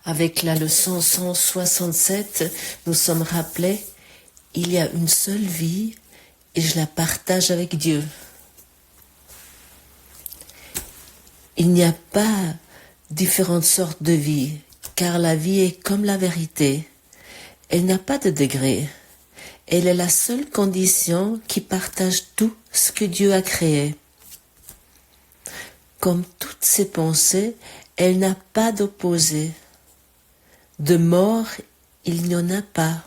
avec la leçon 167, nous sommes rappelés, il y a une seule vie et je la partage avec Dieu. Il n'y a pas différentes sortes de vie, car la vie est comme la vérité. Elle n'a pas de degré. Elle est la seule condition qui partage tout ce que Dieu a créé. Comme toutes ses pensées, elle n'a pas d'opposé. De mort, il n'y en a pas,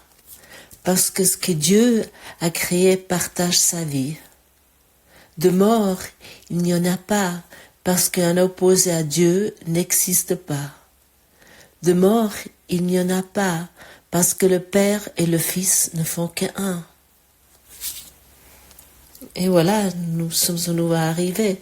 parce que ce que Dieu a créé partage sa vie. De mort, il n'y en a pas, parce qu'un opposé à Dieu n'existe pas. De mort, il n'y en a pas, parce que le Père et le Fils ne font qu'un. Et voilà, nous sommes à nouveau arrivés.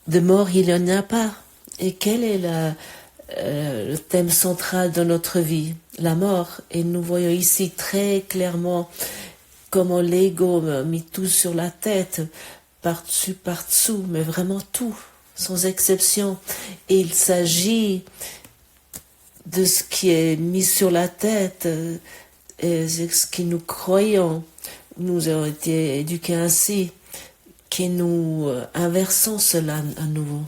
De mort, il n'y en a pas. Et quel est le thème central de notre vie? La mort. Et nous voyons ici très clairement comment l'ego a mis tout sur la tête, par-dessous, mais vraiment tout, sans exception. Et il s'agit de ce qui est mis sur la tête, et ce que nous croyons. Nous avons été éduqués ainsi, que nous inversons cela à nouveau.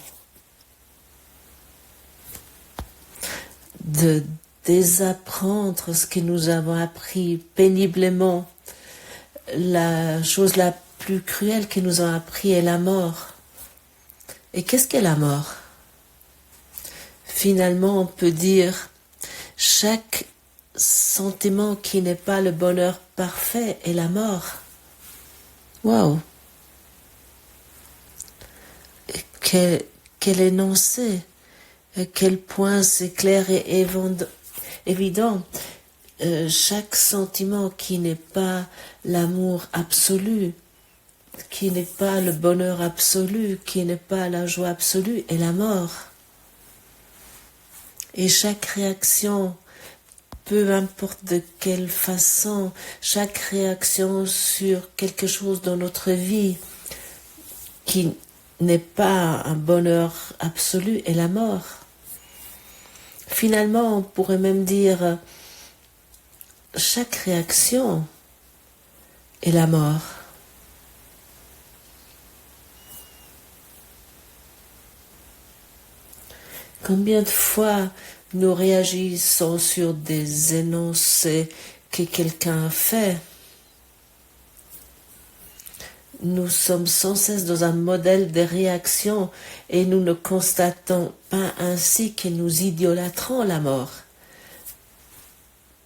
De désapprendre ce que nous avons appris péniblement. La chose la plus cruelle que nous avons appris est la mort. Et qu'est-ce qu'est la mort? Finalement, on peut dire chaque sentiment qui n'est pas le bonheur parfait est la mort. Waouh! Quel énoncé! À quel point c'est clair et évident. Chaque sentiment qui n'est pas l'amour absolu, qui n'est pas le bonheur absolu, qui n'est pas la joie absolue, est la mort. Et chaque réaction, peu importe de quelle façon, chaque réaction sur quelque chose dans notre vie qui n'est pas un bonheur absolu est la mort. Finalement, on pourrait même dire chaque réaction est la mort. Combien de fois nous réagissons sur des énoncés que quelqu'un a fait? Nous sommes sans cesse dans un modèle de réaction et nous ne constatons pas ainsi que nous idolâtrons la mort.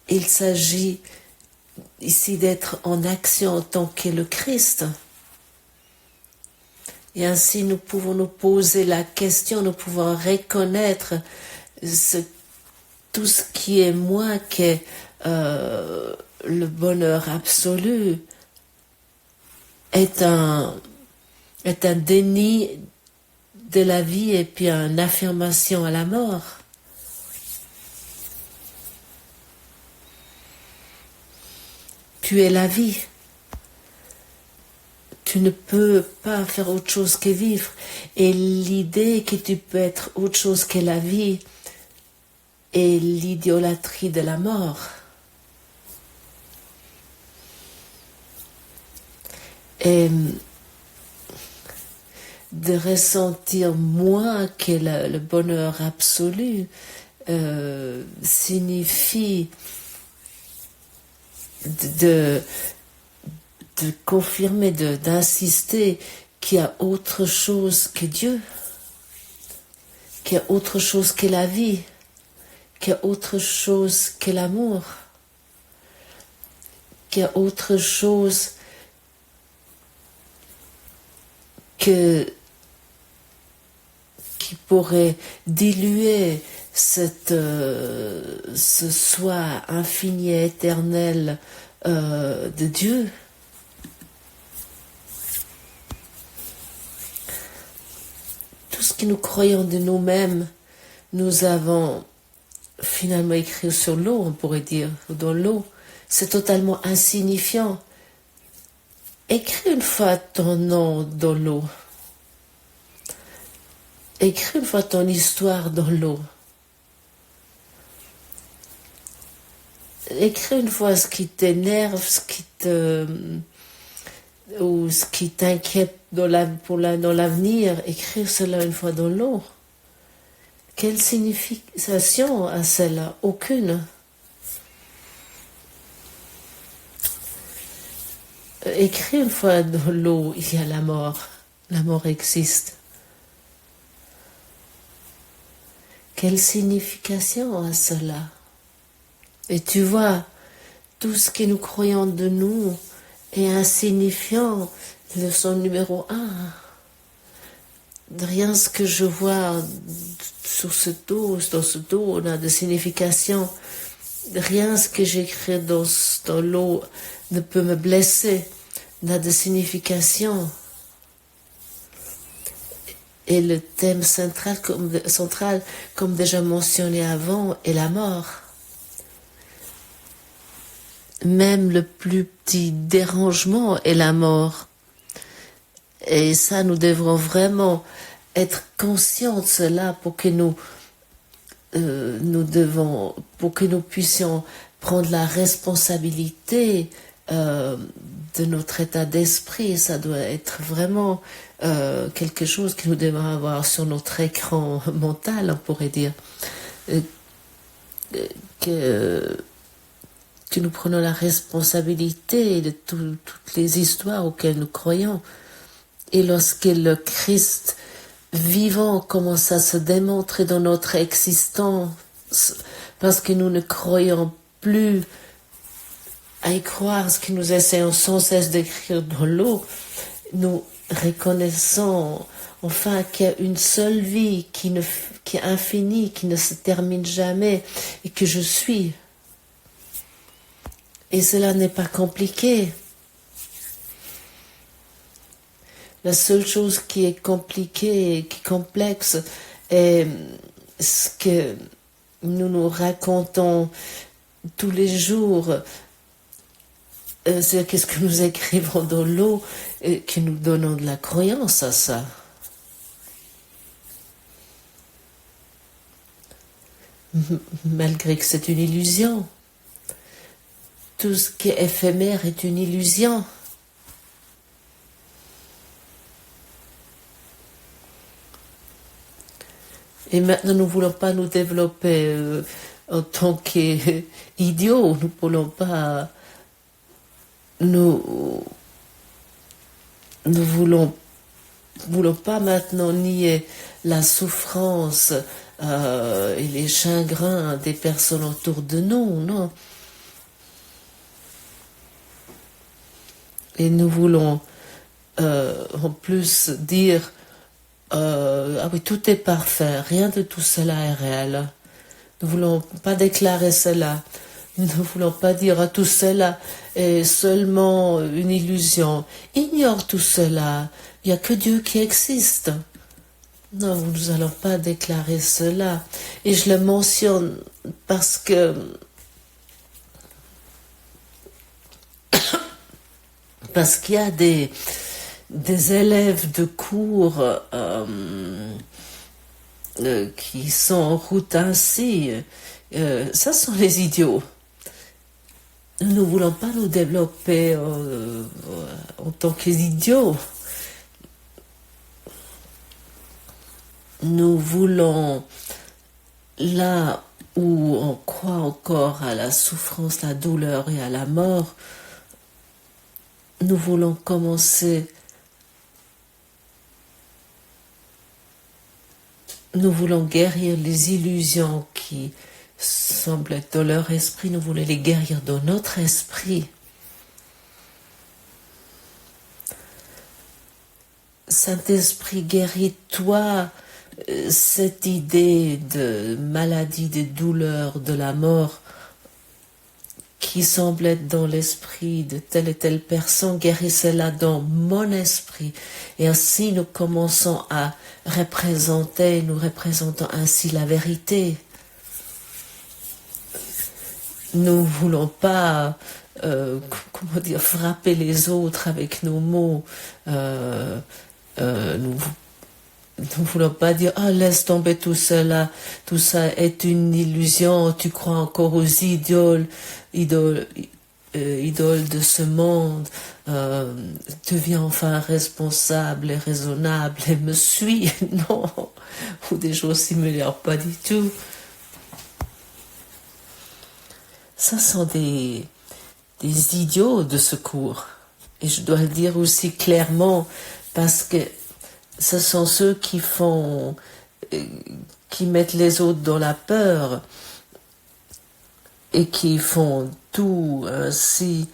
Il s'agit ici d'être en action en tant que le Christ. Et ainsi nous pouvons nous poser la question, nous pouvons reconnaître tout ce qui est moi, qui est le bonheur absolu, est un déni de la vie et puis une affirmation à la mort. Tu es la vie. Tu ne peux pas faire autre chose que vivre. Et l'idée que tu peux être autre chose que la vie est l'idolâtrie de la mort. Et de ressentir moins que le bonheur absolu signifie de confirmer, d'insister qu'il y a autre chose que Dieu, qu'il y a autre chose que la vie, qu'il y a autre chose que l'amour, qu'il y a autre chose qui pourrait diluer ce soi infini et éternel de Dieu. Tout ce que nous croyons de nous-mêmes, nous avons finalement écrit sur l'eau, on pourrait dire, ou dans l'eau. C'est totalement insignifiant. Écris une fois ton nom dans l'eau. Écris une fois ton histoire dans l'eau. Écris une fois ce qui t'énerve, ou ce qui t'inquiète dans l'avenir. Écrire cela une fois dans l'eau. Quelle signification a cela? Aucune. Écris une fois dans l'eau, il y a la mort. La mort existe. Quelle signification a cela? Et tu vois, tout ce que nous croyons de nous est insignifiant. Leçon numéro 1. Rien ce que je vois sur ce dos, dans ce dos, n'a de signification. Rien ce que j'écris dans l'eau ne peut me blesser, n'a de signification. Et le thème central, comme déjà mentionné avant, est la mort. Même le plus petit dérangement est la mort. Et ça, nous devrons vraiment être conscients de cela pour que pour que nous puissions prendre la responsabilité de notre état d'esprit. Ça doit être vraiment quelque chose que nous devons avoir sur notre écran mental, on pourrait dire. Que nous prenons la responsabilité de toutes les histoires auxquelles nous croyons. Et lorsque le Christ vivant commence à se démontrer dans notre existence, parce que nous ne croyons plus à y croire, ce que nous essayons sans cesse d'écrire dans l'eau, nous reconnaissons enfin qu'il y a une seule vie qui est infinie, qui ne se termine jamais, et que je suis. Et cela n'est pas compliqué. La seule chose qui est compliquée et qui est complexe est ce que nous nous racontons tous les jours. C'est qu'est-ce que nous écrivons dans l'eau et que nous donnons de la croyance à ça. Malgré que c'est une illusion. Tout ce qui est éphémère est une illusion. Et maintenant, nous ne voulons pas nous développer en tant qu'idiots. Nous ne voulons pas... Nous voulons pas maintenant nier la souffrance et les chagrins des personnes autour de nous, non. Et nous voulons en plus dire ah oui, tout est parfait, rien de tout cela est réel. Nous ne voulons pas déclarer cela. Nous ne voulons pas dire ah, tout cela est seulement une illusion. Ignore tout cela. Il n'y a que Dieu qui existe. Non, nous n'allons pas déclarer cela. Et je le mentionne parce que qu'il y a des élèves de cours qui sont en route ainsi. Ça sont les idiots. Nous ne voulons pas nous développer en tant qu'idiots. Nous voulons, là où on croit encore à la souffrance, la douleur et à la mort, nous voulons commencer. Nous voulons guérir les illusions qui semblent être dans leur esprit. Nous voulons les guérir dans notre esprit. Saint-Esprit, guéris-toi cette idée de maladie, de douleur, de la mort qui semble être dans l'esprit de telle et telle personne. Guéris-la dans mon esprit. Et ainsi nous commençons à nous représentons ainsi la vérité. Nous ne voulons pas frapper les autres avec nos mots. Nous ne voulons pas dire, ah, laisse tomber tout cela, tout ça est une illusion, tu crois encore aux idoles de ce monde, deviens enfin responsable et raisonnable et me suis, non, ou des choses similaires, pas du tout. Ça sont des idiots de secours. Et je dois le dire aussi clairement, parce que ce sont ceux qui mettent les autres dans la peur et qui font tout ainsi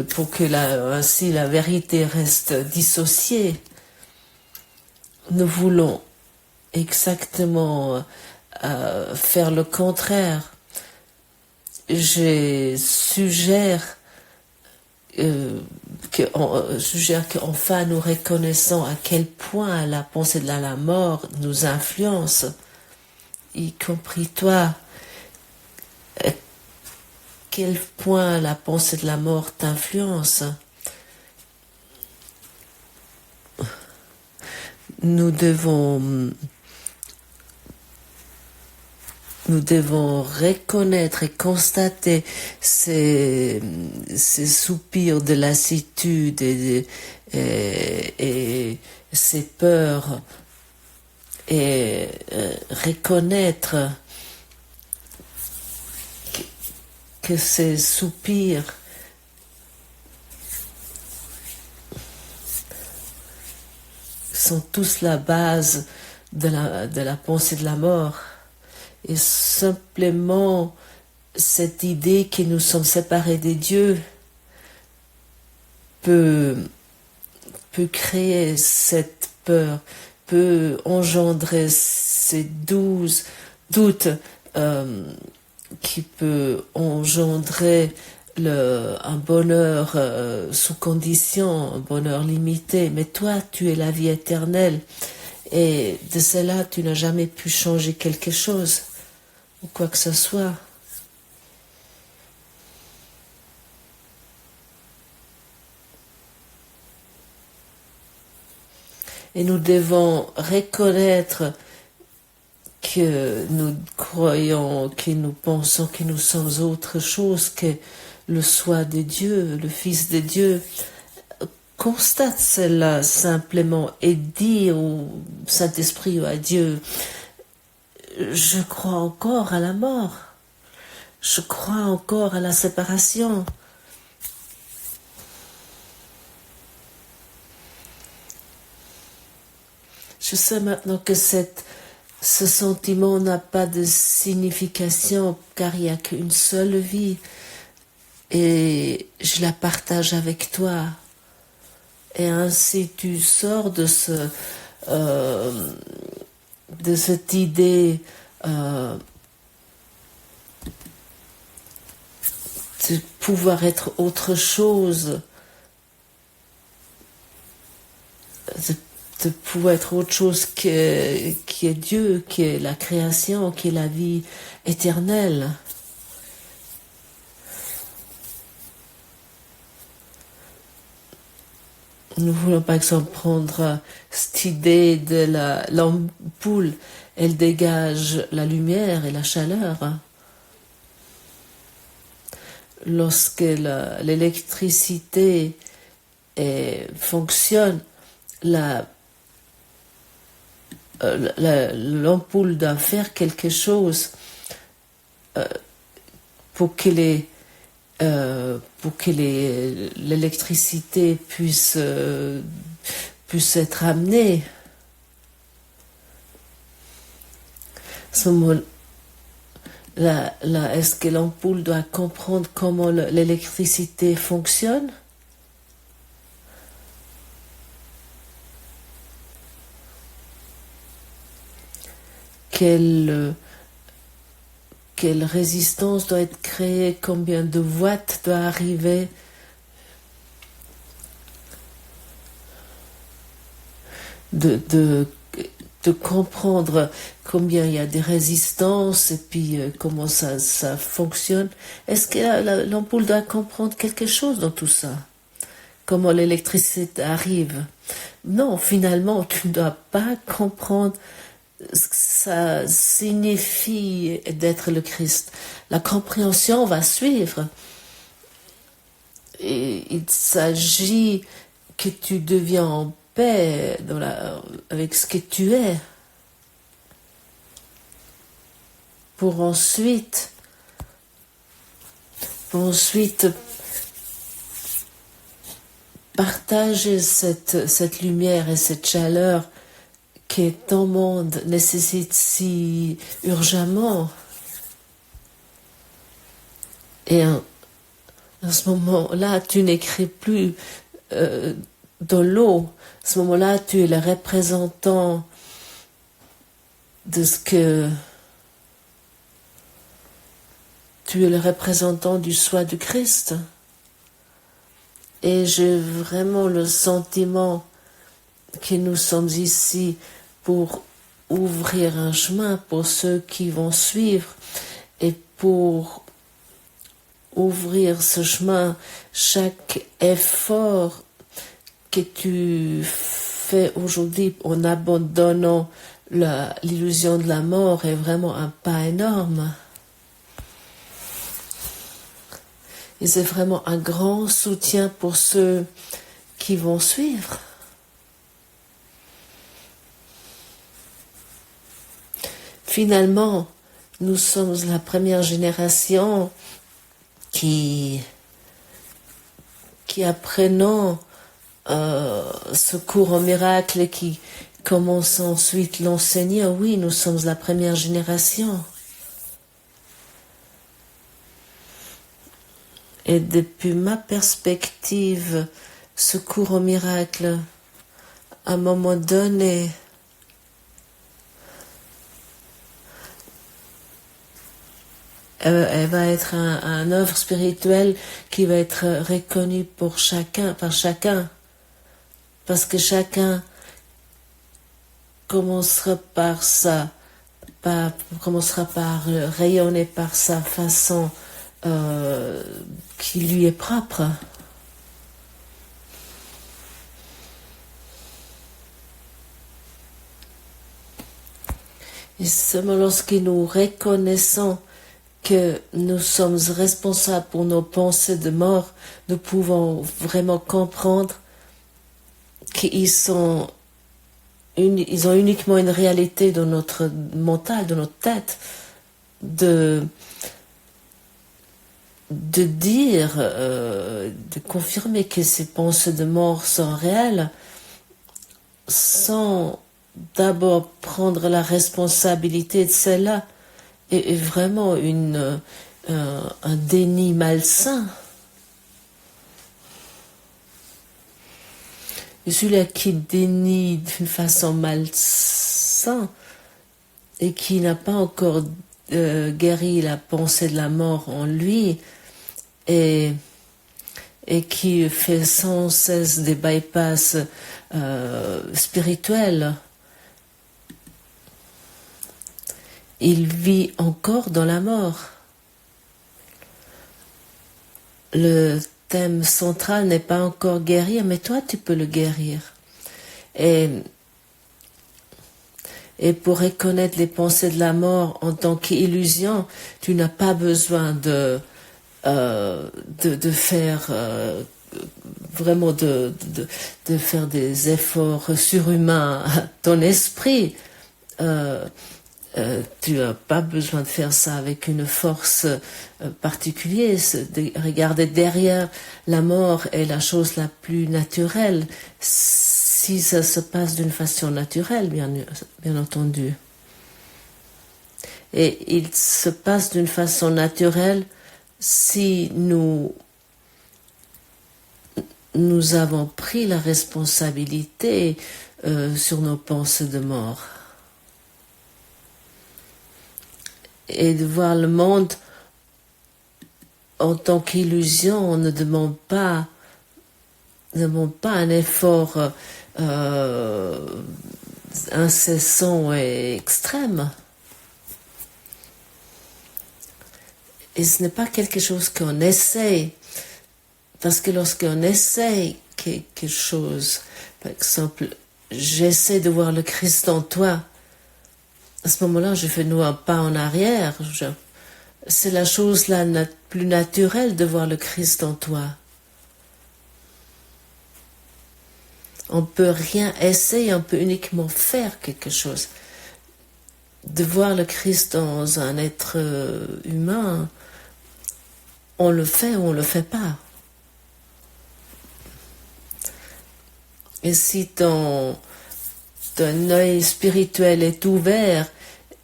pour que ainsi la vérité reste dissociée. Nous voulons exactement faire le contraire. Je suggère qu'enfin nous reconnaissons à quel point la pensée de la mort nous influence, y compris toi. À quel point la pensée de la mort t'influence. Nous devons reconnaître et constater ces soupirs de lassitude et ces peurs et reconnaître que ces soupirs sont tous la base de la pensée de la mort. Et simplement cette idée que nous sommes séparés des dieux peut créer cette peur, peut engendrer ces doutes qui peut engendrer un bonheur sous condition, un bonheur limité. Mais toi, tu es la vie éternelle. Et de cela, tu n'as jamais pu changer quelque chose, ou quoi que ce soit. Et nous devons reconnaître que nous croyons, que nous pensons que nous sommes autre chose que le soi de Dieu, le Fils de Dieu. Constate cela simplement et dis au Saint-Esprit ou à Dieu, je crois encore à la mort, je crois encore à la séparation. Je sais maintenant que ce sentiment n'a pas de signification car il n'y a qu'une seule vie et je la partage avec toi. Et ainsi tu sors de cette idée de pouvoir être autre chose, de pouvoir être autre chose qui est Dieu, qui est la création, qui est la vie éternelle. Nous voulons par exemple prendre cette idée de l'ampoule. Elle dégage la lumière et la chaleur. Lorsque l'électricité fonctionne, l'ampoule doit faire quelque chose pour que l'électricité puisse être amenée. Est-ce que l'ampoule doit comprendre comment l'électricité fonctionne? Quelle résistance doit être créée? Combien de watts doit arriver? De comprendre combien il y a des résistances et puis comment ça fonctionne. Est-ce que l'ampoule doit comprendre quelque chose dans tout ça? Comment l'électricité arrive? Non, finalement, tu ne dois pas comprendre ce que ça signifie d'être le Christ. La compréhension va suivre. Et il s'agit que tu deviens en paix avec ce que tu es. Pour ensuite partager cette lumière et cette chaleur que ton monde nécessite si urgemment. Et à ce moment-là, tu n'écris plus dans l'eau. À ce moment-là, tu es le représentant de ce que... Tu es le représentant du soi du Christ. Et j'ai vraiment le sentiment que nous sommes ici pour ouvrir un chemin pour ceux qui vont suivre et pour ouvrir ce chemin. Chaque effort que tu fais aujourd'hui en abandonnant l'illusion de la mort est vraiment un pas énorme. Et c'est vraiment un grand soutien pour ceux qui vont suivre. Finalement, nous sommes la première génération qui apprenant ce cours au miracle et qui commence ensuite l'enseigner. Oui, nous sommes la première génération. Et depuis ma perspective, ce cours au miracle, à un moment donné, elle va être un œuvre spirituelle qui va être reconnue par chacun, parce que chacun commencera par rayonner par sa façon qui lui est propre. Et seulement lorsque nous reconnaissons que nous sommes responsables pour nos pensées de mort, nous pouvons vraiment comprendre qu'ils ont uniquement une réalité dans notre mental, dans notre tête, de dire, de confirmer que ces pensées de mort sont réelles, sans d'abord prendre la responsabilité de celle-là, est vraiment un déni malsain. Et celui-là qui dénie d'une façon malsaine et qui n'a pas encore guéri la pensée de la mort en lui et qui fait sans cesse des bypass spirituels, il vit encore dans la mort. Le thème central n'est pas encore guérir, mais toi tu peux le guérir. Et pour reconnaître les pensées de la mort en tant qu'illusion, tu n'as pas besoin de faire vraiment de faire des efforts surhumains à ton esprit. Tu n'as pas besoin de faire ça avec une force particulière. Regarder derrière la mort est la chose la plus naturelle, si ça se passe d'une façon naturelle, bien entendu. Et il se passe d'une façon naturelle si nous avons pris la responsabilité sur nos pensées de mort. Et de voir le monde en tant qu'illusion, on ne demande pas un effort incessant et extrême. Et ce n'est pas quelque chose qu'on essaye, parce que lorsqu'on essaye quelque chose, Par exemple, j'essaie de voir le Christ en toi. À ce moment-là, je fais un pas en arrière. C'est la chose la plus naturelle de voir le Christ en toi. On peut rien essayer, on peut uniquement faire quelque chose. De voir le Christ dans un être humain, on le fait ou on le fait pas. Et si ton œil spirituel est ouvert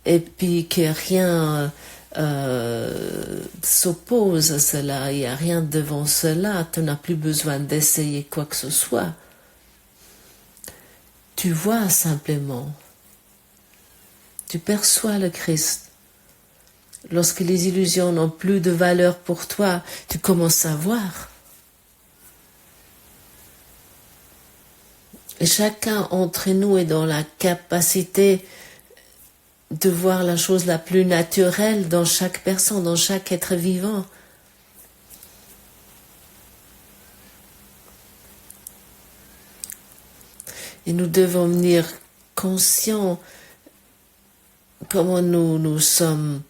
et puis que rien s'oppose à cela, il n'y a rien devant cela, tu n'as plus besoin d'essayer quoi que ce soit. Tu vois simplement. Tu perçois le Christ. Lorsque les illusions n'ont plus de valeur pour toi, tu commences à voir. Et chacun d'entre nous est dans la capacité de voir la chose la plus naturelle dans chaque personne, dans chaque être vivant. Et nous devons venir conscients comment nous sommes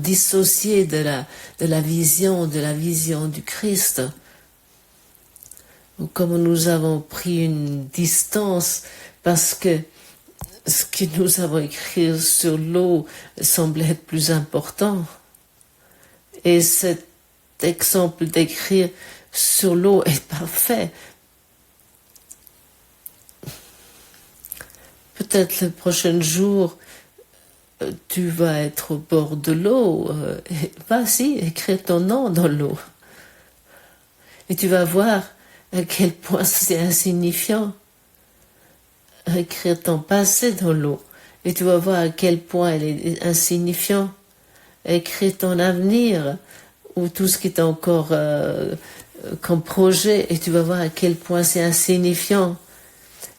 dissociés de la vision du Christ, ou comment nous avons pris une distance parce que ce que nous avons écrit sur l'eau semble être plus important. Et cet exemple d'écrire sur l'eau est parfait. Peut-être le prochain jour, tu vas être au bord de l'eau. Vas-y, écris ton nom dans l'eau. Et tu vas voir à quel point c'est insignifiant. Écrire ton passé dans l'eau. Et tu vas voir à quel point elle est insignifiant. Écrire ton avenir ou tout ce qui est encore comme projet. Et tu vas voir à quel point c'est insignifiant.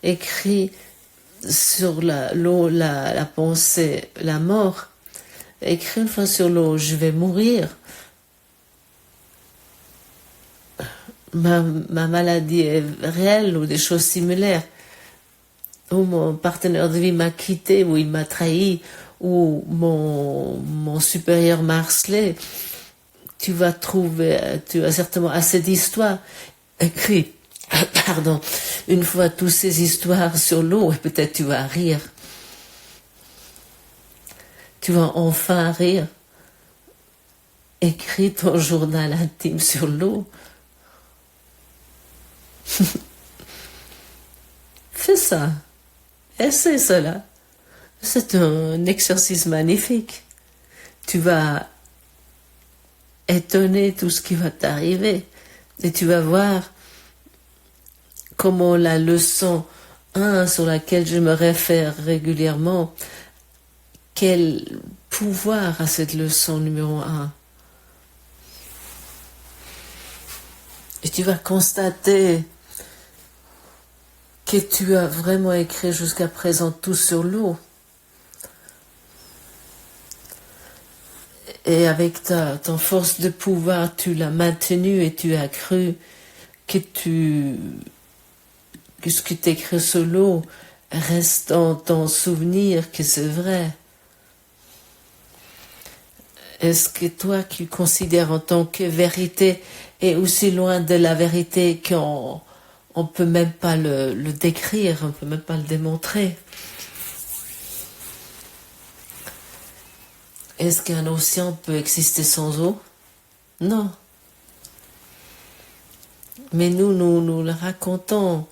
Écris sur l'eau, la pensée, la mort. Écris une fois sur l'eau, je vais mourir. Ma maladie est réelle ou des choses similaires. Ou mon partenaire de vie m'a quitté, ou il m'a trahi, ou mon supérieur m'a harcelé. Tu as certainement assez d'histoires. Écris. Une fois toutes ces histoires sur l'eau, et peut-être tu vas rire. Tu vas enfin rire. Écris ton journal intime sur l'eau. Fais ça. Essaie cela. C'est un exercice magnifique. Tu vas étonner tout ce qui va t'arriver. Et tu vas voir comment la leçon 1 sur laquelle je me réfère régulièrement, quel pouvoir a cette leçon numéro 1. Et tu vas constater que tu as vraiment écrit jusqu'à présent tout sur l'eau. Et avec ton force de pouvoir, tu l'as maintenu et tu as cru que ce que tu écris sur l'eau reste dans ton souvenir, que c'est vrai. Est-ce que toi qui considères en tant que vérité est aussi loin de la vérité qu'on ne peut même pas le décrire, on ne peut même pas le démontrer? Est-ce qu'un océan peut exister sans eau? Non. Mais nous le racontons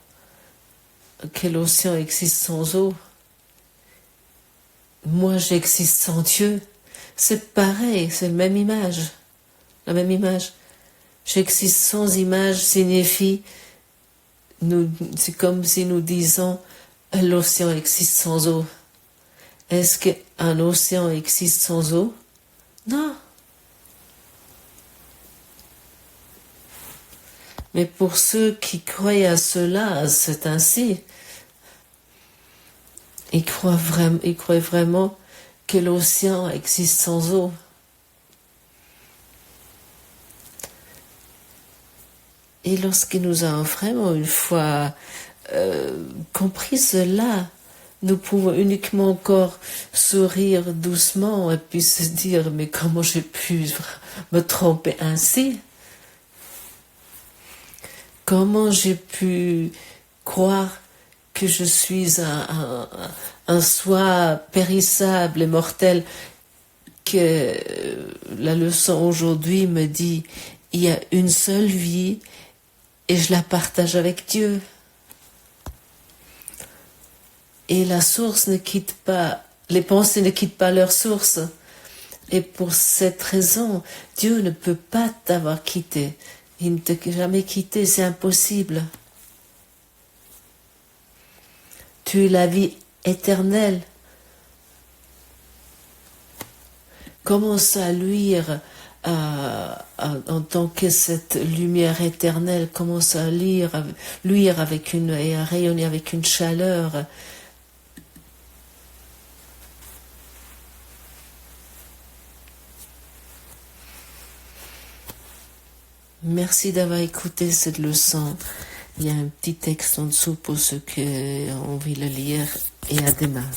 que l'océan existe sans eau. Moi, j'existe sans Dieu. C'est pareil, c'est la même image. La même image. J'existe sans image signifie, c'est comme si nous disons, l'océan existe sans eau. Est-ce qu'un océan existe sans eau? Non. Mais pour ceux qui croient à cela, c'est ainsi. Ils croient vraiment que l'océan existe sans eau. Et lorsque nous avons vraiment une fois compris cela, nous pouvons uniquement encore sourire doucement et puis se dire mais comment j'ai pu me tromper ainsi? Comment j'ai pu croire que je suis un soi périssable et mortel, que la leçon aujourd'hui me dit il y a une seule vie et je la partage avec Dieu. Et la source ne quitte pas, les pensées ne quittent pas leur source. Et pour cette raison, Dieu ne peut pas t'avoir quitté. Il ne t'a jamais quitté, c'est impossible. Tu es la vie éternelle. Commence à luire en tant que cette lumière éternelle, commence à luire avec et à rayonner avec une chaleur. Merci d'avoir écouté cette leçon. Il y a un petit texte en dessous pour ceux qui ont envie de le lire, et à demain.